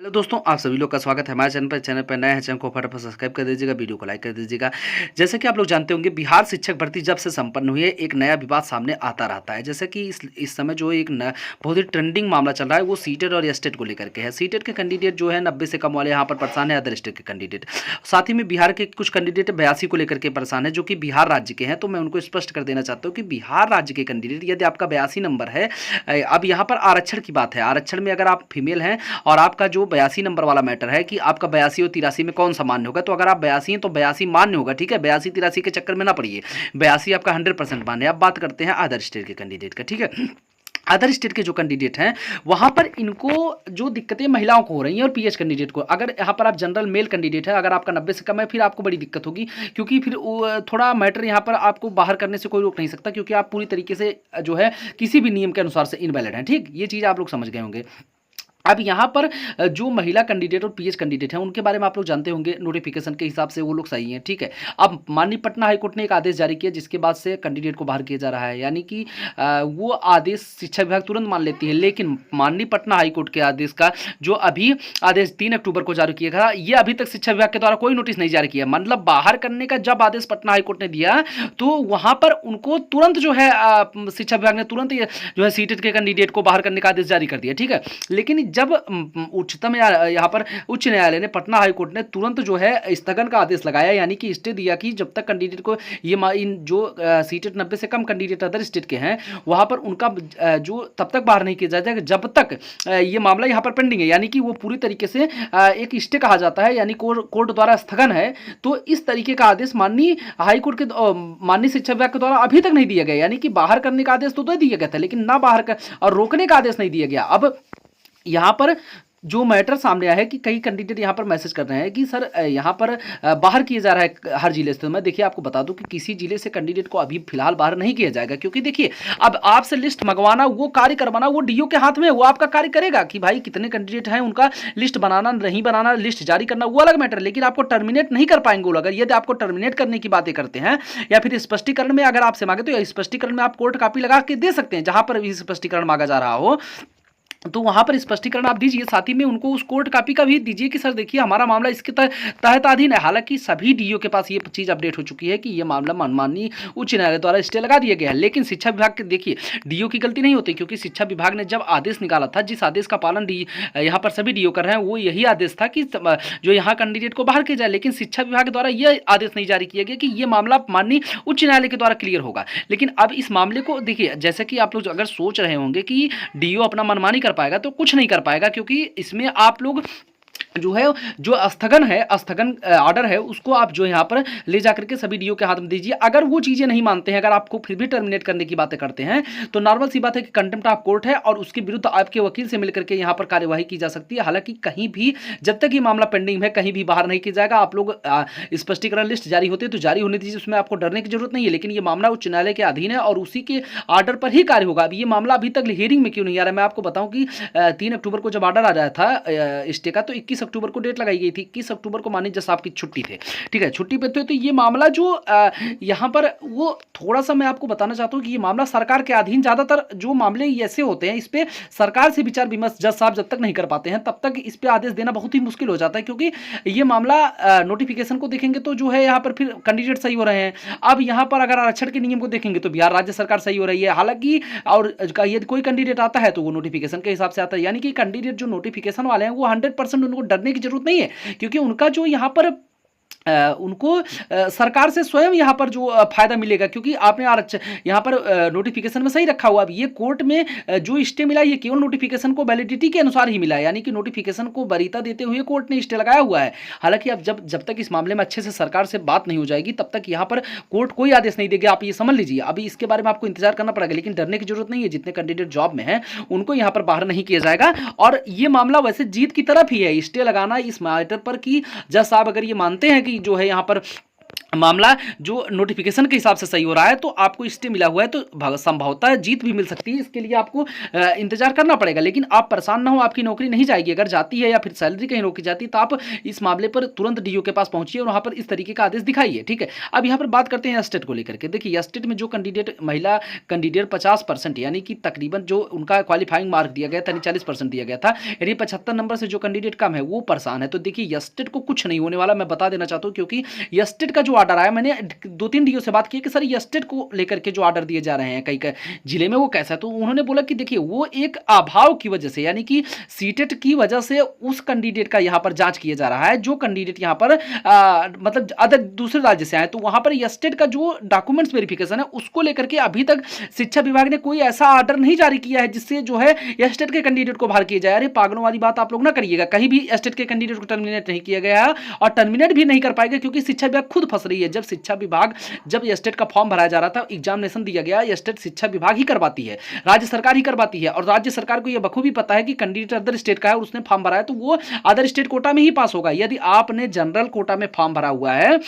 Hello दोस्तों, आप सभी लोग का स्वागत है हमारे चैनल पर नए हैं चैनल को फटाफट सब्सक्राइब कर दीजिएगा, वीडियो को लाइक कर दीजिएगा। जैसे कि आप लोग जानते होंगे, बिहार शिक्षक भर्ती जब से संपन्न हुई है, एक नया विवाद सामने आता रहता है। जैसे कि इस समय जो एक बहुत ही ट्रेंडिंग मामला चल रहा है, वो सीटेट और एस्टेट को लेकर के है। सीटेट के कैंडिडेट जो है 90 से कम वाले यहाँ पर परेशान है, अदर स्टेट के कैंडिडेट। साथ ही में बिहार के कुछ कैंडिडेट 82 को लेकर के परेशान है, जो कि बिहार राज्य के हैं। तो मैं उनको स्पष्ट कर देना चाहता हूँ कि बिहार राज्य के कैंडिडेट, यदि आपका 82 नंबर है, अब यहाँ पर आरक्षण की बात है। आरक्षण में अगर आप फीमेल हैं और आपका जो 82 नंबर वाला मैटर है कि आपका 82 और 83 में कौन सा मान्य होगा, तो अगर आप 82 हैं तो 82 मान्य होगा। ठीक है, 82 83 के चक्कर में ना पड़िए, 82 आपका 100% मान्य है। अब बात करते हैं अदर स्टेट के कैंडिडेट का। ठीक है, अदर स्टेट के जो कैंडिडेट हैं, वहां पर इनको जो दिक्कतें महिलाओं को हो रही हैं, और पीएच कैंडिडेट को, अगर यहाँ पर आप जनरल मेल कैंडिडेट है, अगर आपका 90 से कम है, फिर आपको बड़ी दिक्कत होगी, क्योंकि फिर थोड़ा मैटर यहाँ पर आपको बाहर करने से कोई रोक नहीं सकता, क्योंकि आप पूरी तरीके से जो है किसी भी नियम के अनुसार से इनवैलिड हैं। ठीक, ये चीज़ आप लोग समझ गए होंगे। अब यहाँ पर जो महिला कैंडिडेट और पीएच कैंडिडेट हैं, उनके बारे में आप लोग जानते होंगे, नोटिफिकेशन के हिसाब से वो लोग सही हैं। ठीक है, अब माननीय पटना हाईकोर्ट ने एक आदेश जारी किया, जिसके बाद से कैंडिडेट को बाहर किया जा रहा है। यानी कि वो आदेश शिक्षा विभाग तुरंत मान लेती है, लेकिन माननीय पटना हाईकोर्ट के आदेश का जो अभी आदेश 3 अक्टूबर को जारी किया गया, ये अभी तक शिक्षा विभाग के द्वारा कोई नोटिस नहीं जारी किया। मतलब बाहर करने का जब आदेश पटना हाईकोर्ट ने दिया, तो वहाँ पर उनको तुरंत जो है शिक्षा विभाग ने तुरंत जो है सीटेट के कैंडिडेट को बाहर करने का आदेश जारी कर दिया। ठीक है, लेकिन जब उच्चतम यहाँ पर उच्च न्यायालय ने, पटना हाईकोर्ट ने तुरंत जो है स्थगन का आदेश लगाया, यानी कि स्टे दिया कि जब तक कैंडिडेट को ये इन जो सीटेट 90 से कम कैंडिडेट अदर स्टेट के हैं, वहाँ पर उनका जो तब तक बाहर नहीं किया जाएगा जब तक ये मामला यहाँ पर पेंडिंग है। यानी कि वो पूरी तरीके से एक स्टे कहा जाता है, यानी कोर्ट द्वारा स्थगन है। तो इस तरीके का आदेश माननीय हाईकोर्ट के माननीय शिक्षा विभाग के द्वारा अभी तक नहीं दिया गया। यानी कि बाहर करने का आदेश तो दिया गया था, लेकिन ना बाहर कर और रोकने का आदेश नहीं दिया गया। अब यहाँ पर जो मैटर सामने आया है कि कई कैंडिडेट यहाँ पर मैसेज कर रहे हैं कि सर यहाँ पर बाहर किया जा रहा है हर जिले से। तो मैं देखिए आपको बता दूं कि किसी जिले से कैंडिडेट को अभी फिलहाल बाहर नहीं किया जाएगा, क्योंकि देखिए अब आपसे लिस्ट मंगवाना, वो कार्य करवाना, वो डीओ के हाथ में है। वो आपका कार्य करेगा कि भाई कितने कैंडिडेट हैं, उनका लिस्ट बनाना नहीं बनाना, लिस्ट जारी करना, वो अलग मैटर। लेकिन आपको टर्मिनेट नहीं कर पाएंगे वो। अगर यदि आपको टर्मिनेट करने की बातें करते हैं, या फिर स्पष्टीकरण में अगर आपसे मांगे, तो स्पष्टीकरण में आप कोर्ट कॉपी लगा के दे सकते हैं, जहां पर भी स्पष्टीकरण मांगा जा रहा हो, तो वहां पर स्पष्टीकरण आप दीजिए। साथ ही में उनको उस कोर्ट कॉपी का भी दीजिए कि सर देखिए हमारा मामला इसके तहत अधीन है। हालांकि सभी डीओ के पास ये चीज़ अपडेट हो चुकी है कि ये मामला माननीय उच्च न्यायालय द्वारा स्टे लगा दिया गया है। लेकिन शिक्षा विभाग के देखिए डीओ की गलती नहीं होती, क्योंकि शिक्षा विभाग ने जब आदेश निकाला था, जिस आदेश का पालन यहाँ पर सभी डीओ कर रहे हैं, वो यही आदेश था कि जो यहाँ कैंडिडेट को बाहर किया जाए। लेकिन शिक्षा विभाग द्वारा यह आदेश नहीं जारी किया गया कि ये मामला माननीय उच्च न्यायालय के द्वारा क्लियर होगा। लेकिन अब इस मामले को देखिए, जैसे कि आप लोग अगर सोच रहे होंगे कि डीओ अपना मनमानी कर पाएगा, तो कुछ नहीं कर पाएगा, क्योंकि इसमें आप लोग जो है जो स्थगन ऑर्डर है, उसको आप जो यहाँ पर ले जाकर के सभी डीओ के हाथ में दीजिए। अगर वो चीज़ें नहीं मानते हैं, अगर आपको फिर भी टर्मिनेट करने की बातें करते हैं, तो नॉर्मल सी बात है कि कंटेम्प्ट ऑफ कोर्ट है, और उसके विरुद्ध आपके वकील से मिलकर के यहाँ पर कार्यवाही की जा सकती है। हालांकि कहीं भी जब तक ये मामला पेंडिंग है, कहीं भी बाहर नहीं किया जाएगा। आप लोग स्पष्टीकरण लिस्ट जारी होती है तो जारी होने दीजिए, उसमें आपको डरने की जरूरत नहीं है। लेकिन ये मामला उच्च न्यायालय के अधीन है और उसी के ऑर्डर पर ही कार्य होगा। अब ये मामला अभी तक हियरिंग में क्यों नहीं आ रहा है, मैं आपको बताऊं कि 3 अक्टूबर को जब ऑर्डर आ रहा था स्टे का, तो 21 अक्टूबर को डेट लगाई गई थी। 21 अक्टूबर को माननीय जज साहब की छुट्टी थे। ठीक है, छुट्टी पे थे, तो ये मामला जो यहाँ पर वो थोड़ा सा मैं आपको बताना चाहता हूँ कि ये मामला सरकार के अधीन, ज्यादातर जो मामले ऐसे होते हैं, इस पे सरकार से विचार विमर्श जज साहब जब तक नहीं कर पाते हैं, तब तक इस पे आदेश देना बहुत ही मुश्किल हो जाता है। क्योंकि ये मामला नोटिफिकेशन को देखेंगे तो जो है यहाँ पर फिर कैंडिडेट सही हो रहे हैं। अब यहाँ पर अगर आरक्षण के नियम को देखेंगे तो बिहार राज्य सरकार सही हो रही है। हालांकि और यदि कोई कैंडिडेट आता है तो वो नोटिफिकेशन के हिसाब से आता है। यानी कि कैंडिडेट जो नोटिफिकेशन वाले हैं, वो 100% उनको डरने की जरूरत नहीं है, क्योंकि उनका जो यहाँ पर उनको सरकार से स्वयं यहाँ पर जो फायदा मिलेगा, क्योंकि आपने आरक्षण यहाँ पर नोटिफिकेशन में सही रखा हुआ। अब ये कोर्ट में जो स्टे मिला, ये केवल नोटिफिकेशन को वैलिडिटी के अनुसार ही मिला है। यानी कि नोटिफिकेशन को वरीयता देते हुए कोर्ट ने स्टे लगाया हुआ है। हालांकि अब जब तक इस मामले में अच्छे से सरकार से बात नहीं हो जाएगी, तब तक यहाँ पर कोर्ट कोई आदेश नहीं देगी। आप ये समझ लीजिए, अभी इसके बारे में आपको इंतजार करना पड़ेगा। लेकिन डरने की जरूरत नहीं है, जितने कैंडिडेट जॉब में हैं उनको यहाँ पर बाहर नहीं किया जाएगा। और ये मामला वैसे जीत की तरफ ही है, स्टे लगाना इस मैटर पर कि जज साहब अगर ये मानते हैं कि जो है यहाँ पर मामला जो नोटिफिकेशन के हिसाब से सही हो रहा है तो आपको स्टे मिला हुआ है, तो संभवतः जीत भी मिल सकती है। इसके लिए आपको इंतजार करना पड़ेगा, लेकिन आप परेशान ना हो, आपकी नौकरी नहीं जाएगी। अगर जाती है या फिर सैलरी कहीं रोकी जाती है तो आप इस मामले पर तुरंत डीओ के पास पहुंचिए और वहां पर इस तरीके का आदेश दिखाइए, ठीक है। अब यहाँ पर बात करते हैं स्टेट को लेकर के। देखिए स्टेट में जो कैंडिडेट महिला कैंडिडेट 50% यानी कि तकरीबन जो उनका क्वालिफाइंग मार्क दिया गया था 40% दिया गया था, यानी 75 नंबर से जो कैंडिडेट कम है वो परेशान है। तो देखिए स्टेट को कुछ नहीं होने वाला, मैं बता देना चाहता हूँ, क्योंकि स्टेट का जो ऑर्डर आया, मैंने 2-3 डीओ से बात की कि सर ये स्टेट को लेकर के जो ऑर्डर दिए जा रहे हैं कई जिले में वो कैसा है, तो उन्होंने बोला कि देखिए वो एक अभाव की वजह से, यानी कि सीटेट की वजह से उस कैंडिडेट का यहां पर जांच किया जा रहा है जो कैंडिडेट यहां पर मतलब अदर दूसरे राज्य से आए, तो वहां पर स्टेट का जो डॉक्यूमेंट्स वेरिफिकेशन है उसको लेकर के अभी तक शिक्षा विभाग ने कोई ऐसा ऑर्डर नहीं जारी किया है जिससे जो है स्टेट के कैंडिडेट को बाहर किया जाए। अरे पागलों वाली बात आप लोग ना करिएगा, कहीं भी स्टेट के कैंडिडेट को टर्मिनेट नहीं किया गया है और टर्मिनेट भी नहीं कर पाएगा, क्योंकि शिक्षा विभाग खुद फंस रही है। जब शिक्षा विभाग, जब स्टेट का फॉर्म भराया जा रहा था, एग्जामिनेशन दिया गया, स्टेट शिक्षा विभाग ही करवाती है, राज्य सरकार ही करवाती है, और राज्य सरकार को यह बखूबी पता है कि कैंडिडेट अदर स्टेट का है और उसने फॉर्म भरा है तो वो अदर स्टेट कोटा में ही पास होगा। यदि आपने जनरल कोटा में फॉर्म भरा हुआ है,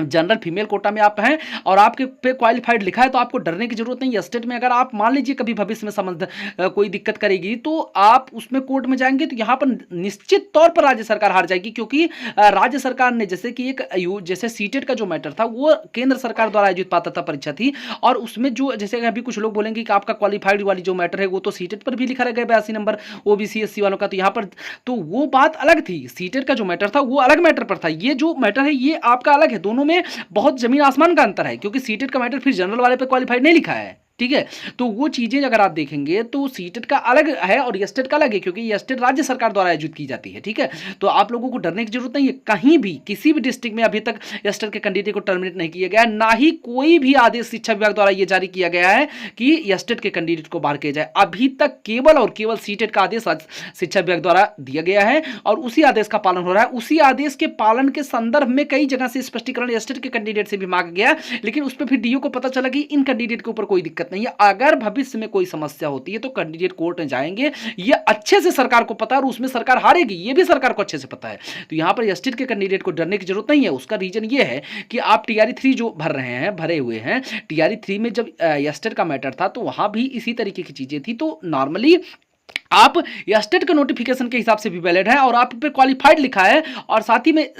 जनरल फीमेल कोटा में आप हैं और आपके पे क्वालिफाइड लिखा है, तो आपको डरने की जरूरत नहीं है। स्टेट में अगर आप मान लीजिए कभी भविष्य में समझ कोई दिक्कत करेगी तो आप उसमें कोर्ट में जाएंगे तो यहां पर निश्चित तौर पर राज्य सरकार हार जाएगी, क्योंकि राज्य सरकार ने जैसे कि जैसे सीटेट का जो मैटर था वो केंद्र सरकार द्वारा आयोजित पात्रता परीक्षा थी, और उसमें जो जैसे अभी कुछ लोग बोलेंगे कि आपका क्वालिफाइड वाली जो मैटर है वो तो सीटेट पर भी लिखा रहेगा 82 नंबर ओबीसी एससी वालों का, तो यहाँ पर तो वो बात अलग थी। सीटेट का जो मैटर था वो अलग मैटर पर था, ये जो मैटर है ये आपका अलग है। दोनों में बहुत जमीन आसमान का अंतर है, क्योंकि सीटेट का मैटर फिर जनरल वाले पे क्वालिफाइड नहीं लिखा है, ठीक है। तो वो चीजें अगर आप देखेंगे तो सीटेट का अलग है और स्टेट का अलग है, क्योंकि स्टेट राज्य सरकार द्वारा आयोजित की जाती है, ठीक है। तो आप लोगों को डरने की जरूरत नहीं है। कहीं भी किसी भी डिस्ट्रिक्ट में अभी तक स्टेट के कैंडिडेट को टर्मिनेट नहीं किया गया, ना ही कोई भी आदेश शिक्षा विभाग द्वारा यह जारी किया गया है कि स्टेट के कैंडिडेट को बाहर किया जाए। अभी तक केवल और केवल सीटेट का आदेश शिक्षा विभाग द्वारा दिया गया है और उसी आदेश का पालन हो रहा है। उसी आदेश के पालन के संदर्भ में कई जगह से स्पष्टीकरण स्टेट के कैंडिडेट से भी मांगा गया, लेकिन उस पर फिर डीओ को पता चला कि इन कैंडिडेट के ऊपर कोई दिक्कत नहीं है। अगर भविष्य में कोई समस्या होती है तो कैंडिडेट कोर्ट में जाएंगे, ये अच्छे से सरकार को पता है और उसमें सरकार हारेगी, ये भी सरकार को अच्छे से पता है। तो यहां पर स्टेट के कैंडिडेट को डरने की जरूरत नहीं है। उसका रीजन ये है कि आप टीआरई 3 जो भरे हुए हैं, टीआरई 3 में जब स्टेट का मैटर था तो वहां भी इसी तरीके की चीजें थी। तो नॉर्मली आप स्टेट के नोटिफिकेशन के हिसाब से भी वैलिड है और आप पे क्वालिफाइड लिखा है, और साथ ही में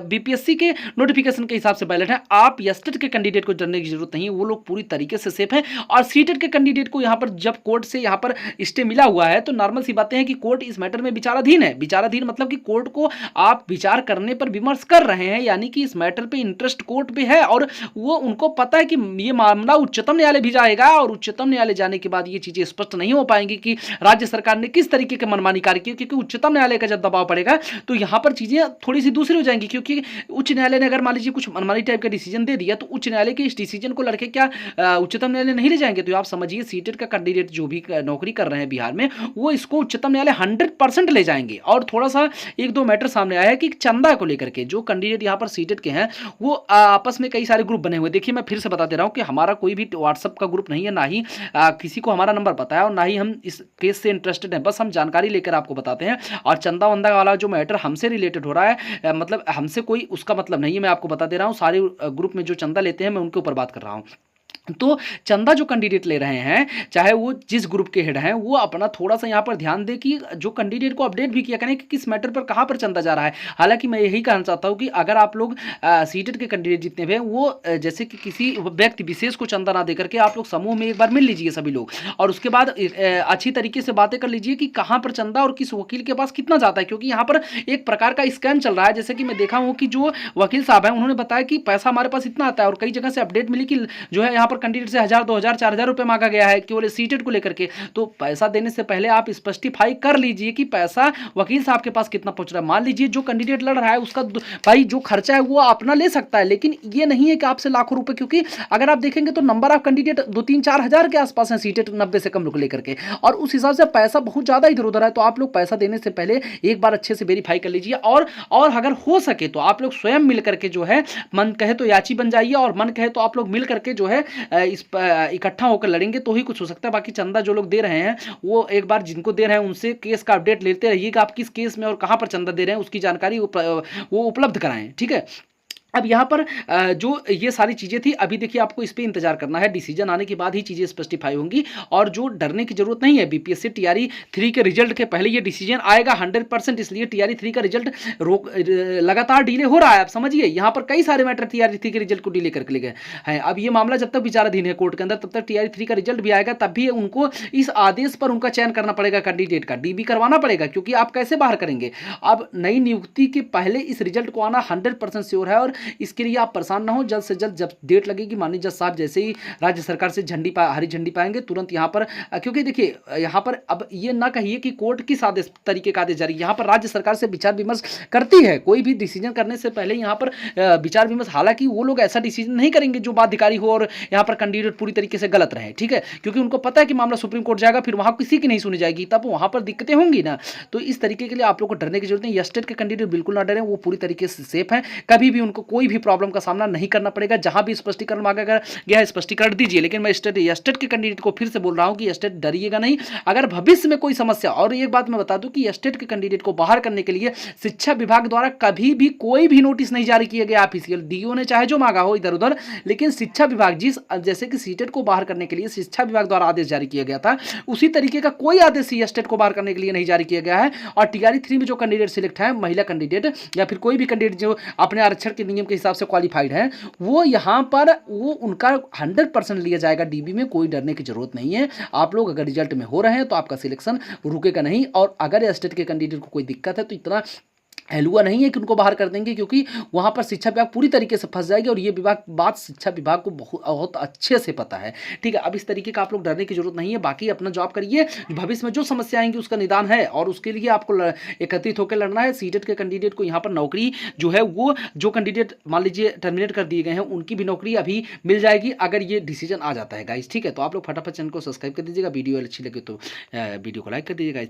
बीपीएससी के नोटिफिकेशन के हिसाब से वैलिड है। आप स्टेट के कैंडिडेट को डरने की जरूरत नहीं है, वो लोग पूरी तरीके से सेफ हैं। और सीटेट के कैंडिडेट को यहाँ पर जब कोर्ट से यहाँ पर स्टे मिला हुआ है तो नॉर्मल सी बातें हैं कि कोर्ट इस मैटर में विचाराधीन है। विचाराधीन मतलब कि कोर्ट को आप विचार करने पर विमर्श कर रहे हैं, यानी कि इस मैटर पे इंटरेस्ट कोर्ट पे है और वो उनको पता है कि ये मामला उच्चतम न्यायालय भी जाएगा और उच्चतम न्यायालय जाने के बाद ये चीजें स्पष्ट नहीं हो पाएंगी कि राज्य सरकार ने किस तरीके के मनमानी कार्य किए, क्योंकि उच्चतम न्यायालय का जब दबाव पड़ेगा तो यहां पर चीजें थोड़ी सी दूसरी हो जाएंगी। क्योंकि उच्च न्यायालय ने अगर मान लीजिए कुछ मनमानी टाइप का डिसीजन दे दिया तो उच्च न्यायालय के इस डिसीजन को लड़के क्या उच्चतम न्यायालय नहीं ले जाएंगे। तो आप समझिए सीटेट का कैंडिडेट जो भी नौकरी कर रहे हैं बिहार में, वो इसको उच्चतम न्यायालय 100% ले जाएंगे। और थोड़ा सा एक दो मैटर सामने आया है कि चंदा को लेकर के जो कैंडिडेट यहाँ पर सीटेट के हैं वो आपस में कई सारे ग्रुप बने हुए। देखिए मैं फिर से बता दे रहा हूँ कि हमारा कोई भी व्हाट्सएप का ग्रुप नहीं है, ना ही किसी को हमारा नंबर पता है और ना ही हम इस केस से इंटरेस्टेड हैं। बस हम जानकारी लेकर आपको बताते हैं। और चंदा वंदा वाला जो मैटर हमसे रिलेटेड हो रहा है, मतलब हमसे कोई उसका मतलब नहीं है, मैं आपको बता दे रहा हूं। सारे ग्रुप में जो चंदा लेते हैं मैं उनके ऊपर बात कर रहा हूं। तो चंदा जो कैंडिडेट ले रहे हैं, चाहे वो जिस ग्रुप के हेड हैं, वो अपना थोड़ा सा यहाँ पर ध्यान दे कि जो कैंडिडेट को अपडेट भी किया करें कि किस मैटर पर कहाँ पर चंदा जा रहा है। हालांकि मैं यही कहना चाहता हूँ कि अगर आप लोग सीटेट के कैंडिडेट जितने भी हैं वो जैसे कि किसी व्यक्ति विशेष को चंदा ना दे करके आप लोग समूह में एक बार मिल लीजिए सभी लोग, और उसके बाद अच्छी तरीके से बातें कर लीजिए कि कहाँ पर चंदा और किस वकील के पास कितना जाता है। क्योंकि यहाँ पर एक प्रकार का स्कैम चल रहा है। जैसे कि मैं देखा हूँ कि जो वकील साहब हैं उन्होंने बताया कि पैसा हमारे पास इतना आता है, और कई जगह से अपडेट मिली कि जो है यहाँ पर कैंडिडेट से 1000 2000 4000 रुपए मांगा गया है केवल सीटेट को लेकर के। तो पैसा देने से पहले आप स्पष्टिफाई कर लीजिए कि पैसा वकील साहब के पास कितना पहुंच रहा है। मान लीजिए जो कैंडिडेट लड़ रहा है उसका भाई जो खर्चा है वो अपना ले सकता है, लेकिन ये नहीं है कि आपसे लाखों रुपए, क्योंकि अगर आप देखेंगे तो नंबर ऑफ कैंडिडेट 2-3-4 हजार के आसपास है सीटेट 90 से कम लेकर के, और उस हिसाब से पैसा बहुत ज्यादा इधर उधर है। तो आप लोग पैसा देने से पहले एक बार अच्छे से वेरीफाई कर लीजिए, और अगर हो सके तो आप लोग स्वयं मिल करके जो है मन कहे तो याची बन जाइए, और मन कहे तो आप लोग मिल करके जो है इस इकट्ठा होकर लड़ेंगे तो ही कुछ हो सकता है। बाकी चंदा जो लोग दे रहे हैं वो एक बार जिनको दे रहे हैं उनसे केस का अपडेट लेते रहिए कि आप किस केस में और कहां पर चंदा दे रहे हैं, उसकी जानकारी वो उपलब्ध कराएं, ठीक है। अब यहाँ पर जो ये सारी चीज़ें थी, अभी देखिए आपको इस पे इंतज़ार करना है, डिसीजन आने के बाद ही चीज़ें स्पष्टिफ़ाई होंगी और जो डरने की ज़रूरत नहीं है। बीपीएससी टीआरई 3 के रिजल्ट के पहले ये डिसीजन आएगा 100%, इसलिए टीआरई 3 का रिजल्ट लगातार डिले हो रहा है। आप समझिए, यहाँ पर कई सारे मैटर टीआरई 3 के रिजल्ट को डिले करके ले गए हैं। अब ये मामला जब तक विचाराधीन है कोर्ट के अंदर, तब तक टीआरई 3 का रिजल्ट भी आएगा, तब भी उनको इस आदेश पर उनका चयन करना पड़ेगा कैंडिडेट का, डीबी करवाना पड़ेगा, क्योंकि आप कैसे बाहर करेंगे। अब नई नियुक्ति के पहले इस रिजल्ट को आना 100% श्योर है और इसके लिए आप परेशान ना हो। जल्द से जल्द जब डेट लगेगी, माननीय जज साहब जैसे ही राज्य सरकार से हरी झंडी पाएंगे, तुरंत यहाँ पर क्योंकि देखिए यहाँ पर अब ये ना कहिए कि कोर्ट किस आदेश तरीके का आदेश जारी, यहाँ पर राज्य सरकार से विचार विमर्श करती है। कोई भी डिसीजन करने से पहले यहाँ पर विचार विमर्श, हालांकि वो लोग ऐसा डिसीजन नहीं करेंगे जो बाध्यकारी हो और यहाँ पर कैंडिडेट पूरी तरीके से गलत रहे, ठीक है, क्योंकि उनको पता है कि मामला सुप्रीम कोर्ट जाएगा, फिर वहां किसी की नहीं सुनी जाएगी, तब वहां पर दिक्कतें होंगी ना। तो इस तरीके के लिए आप लोग को डरने की जरूरत नहीं। स्टेट के कैंडिडेट बिल्कुल ना डरें, वो पूरी तरीके से सेफ हैं, कभी भी उनको कोई भी प्रॉब्लम का सामना नहीं करना पड़ेगा। जहां भी स्पष्टीकरण मांगा गया है स्पष्टीकरण दीजिए, लेकिन मैं स्टेट के कैंडिडेट को फिर से बोल रहा हूं कि स्टेट डरिएगा नहीं। अगर भविष्य में कोई समस्या, और एक बात मैं बता दूं कि स्टेट के कैंडिडेट को बाहर करने के लिए शिक्षा विभाग द्वारा कभी भी कोई भी नोटिस नहीं जारी किया गया ऑफिशियल, डीओ ने चाहे जो मांगा हो इधर उधर, लेकिन शिक्षा विभाग जैसे कि सीटेट को बाहर करने के लिए शिक्षा विभाग द्वारा आदेश जारी किया गया था, उसी तरीके का कोई आदेश स्टेट को बाहर करने के लिए नहीं जारी किया गया है। और टीआरई 3 में जो कैंडिडेट सिलेक्ट है, महिला कैंडिडेट या फिर कोई भी कैंडिडेट जो अपने आरक्षण के नियम के हिसाब से क्वालिफाइड है, वो यहाँ पर वो उनका 100% लिया जाएगा डीबी में। कोई डरने की जरूरत नहीं है। आप लोग अगर रिजल्ट में हो रहे हैं तो आपका सिलेक्शन रुकेगा नहीं, और अगर स्टेट के कैंडिडेट को कोई दिक्कत है तो इतना हलुआ नहीं है कि उनको बाहर कर देंगे, क्योंकि वहां पर शिक्षा विभाग पूरी तरीके से फंस जाएगी और ये बात शिक्षा विभाग को बहुत अच्छे से पता है, ठीक है। अब इस तरीके का आप लोग डरने की जरूरत नहीं है। बाकी अपना जॉब करिए, भविष्य में जो समस्या आएंगी उसका निदान है और उसके लिए आपको एकत्रित होकर लड़ना है। सीटेट के कैंडिडेट को यहाँ पर नौकरी जो है, वो जो कैंडिडेट मान लीजिए टर्मिनेट कर दिए गए हैं, उनकी भी नौकरी अभी मिल जाएगी अगर ये डिसीजन आ जाता है गाइस, ठीक है। तो आप लोग फटाफट चैनल को सब्सक्राइब कर दीजिएगा, वीडियो अच्छी लगे तो वीडियो को लाइक कर दीजिएगा।